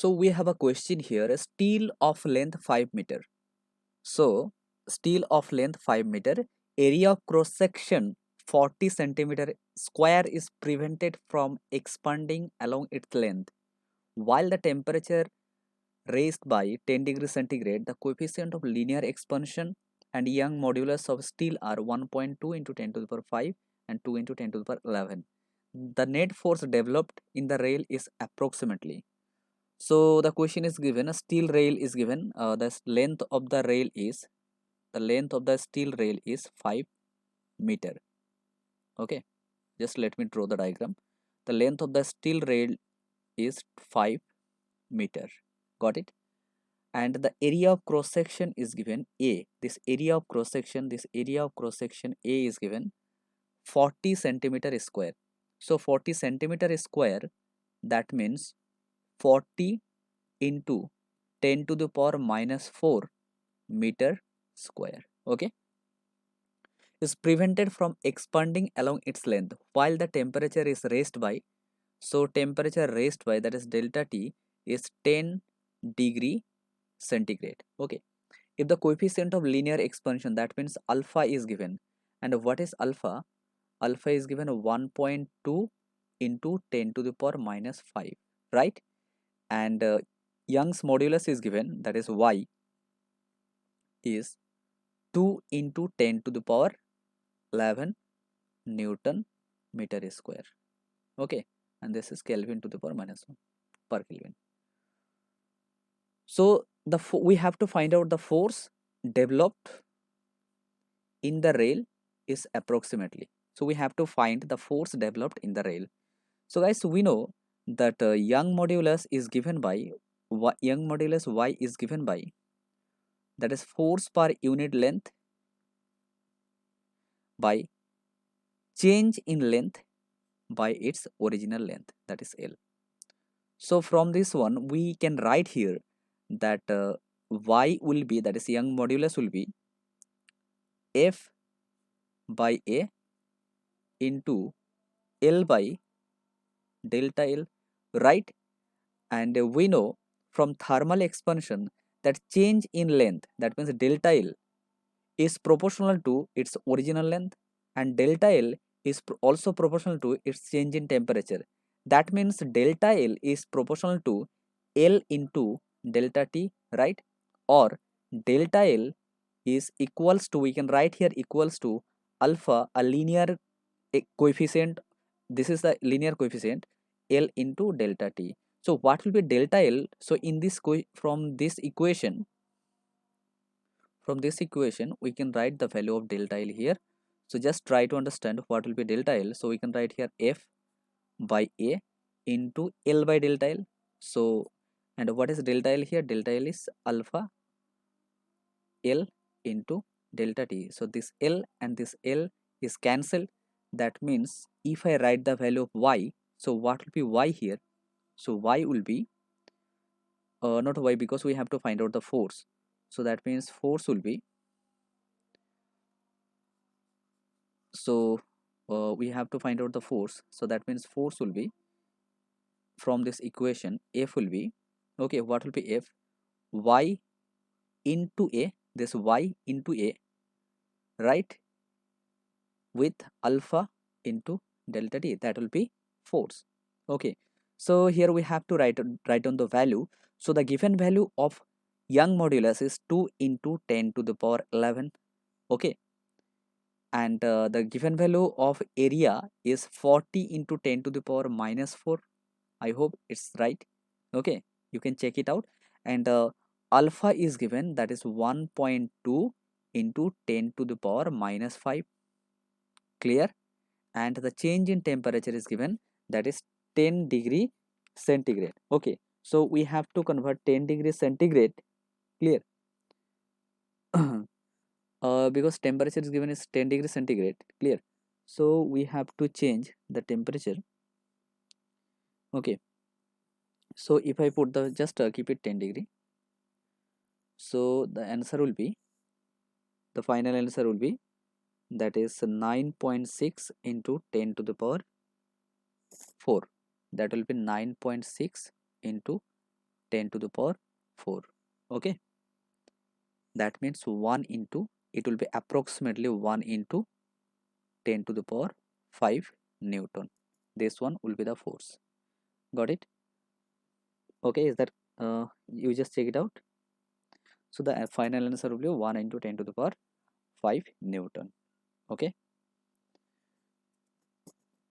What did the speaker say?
So we have a question here, a steel of length 5 meter. So steel of length 5 meter, area of cross section 40 centimeter square is prevented from expanding along its length. While the temperature raised by 10 degrees centigrade, the coefficient of linear expansion and Young modulus of steel are 1.2 into 10 to the power 5 and 2 into 10 to the power 11. The net force developed in the rail is approximately. So the question is given, a steel rail is given, the length of the rail is, the length of the steel rail is 5 meter. Okay, just let me draw the diagram. The length of the steel rail is 5 meter. Got it? And the area of cross section is given A. This area of cross section, A is given 40 centimeter square. So 40 centimeter square, that means 40 into 10 to the power minus 4 meter square. Okay, is prevented from expanding along its length while the temperature is raised by, so temperature raised by, that is delta T, is 10 degree centigrade. Okay, if the coefficient of linear expansion, that means alpha is given, and what is alpha? Alpha is given 1.2 into 10 to the power minus 5, right? And Young's modulus is given, that is y is 2 into 10 to the power 11 Newton meter square. Okay, and this is Kelvin to the power minus 1 per Kelvin. So we have to find out the force developed in the rail is approximately. So we have to find the force developed in the rail. So guys, we know that Young modulus is given by Young modulus y is given by, that is force per unit length by change in length by its original length, that is L. So from this one we can write here that y will be, that is Young modulus will be F by A into L by delta L, right? And we know from thermal expansion that change in length, that means delta L, is proportional to its original length, and delta L is also proportional to its change in temperature. That means delta L is proportional to L into delta T, right? Or delta L is equals to, we can write here equals to alpha, a linear coefficient. This is the linear coefficient L into delta T. So what will be delta L? So in this from this equation we can write the value of delta L here. So just try to understand what will be delta L. So we can write here F by A into L by delta L. So, and what is delta L here? Delta L is alpha L into delta T. So this L and this L is cancelled. That means if I write the value of y, so what will be y here? So y will be not y, because we have to find out the force. So that means force will be, so we have to find out the force. So that means force will be, from this equation F will be, okay, what will be F? Y into A, this y into A, right, with alpha into delta T, that will be force. Okay, so here we have to write on the value. So the given value of Young modulus is 2 into 10 to the power 11. Okay, and the given value of area is 40 into 10 to the power minus 4. I hope it's right. Okay, you can check it out. And alpha is given, that is 1.2 into 10 to the power minus 5. Clear? And the change in temperature is given, that is 10 degree centigrade. Okay, so we have to convert 10 degree centigrade. Clear? Because temperature is given is 10 degree centigrade. Clear? So we have to change the temperature. Okay, so if I put the, just keep it 10 degree, so the answer will be, the final answer will be, that is 9.6 into 10 to the power 4. That will be 9.6 into 10 to the power 4. Okay, that means 1 into, it will be approximately 1 into 10 to the power 5 Newton. This one will be the force. Got it? Okay, is that you just check it out. So the final answer will be 1 into 10 to the power 5 Newton. Okay.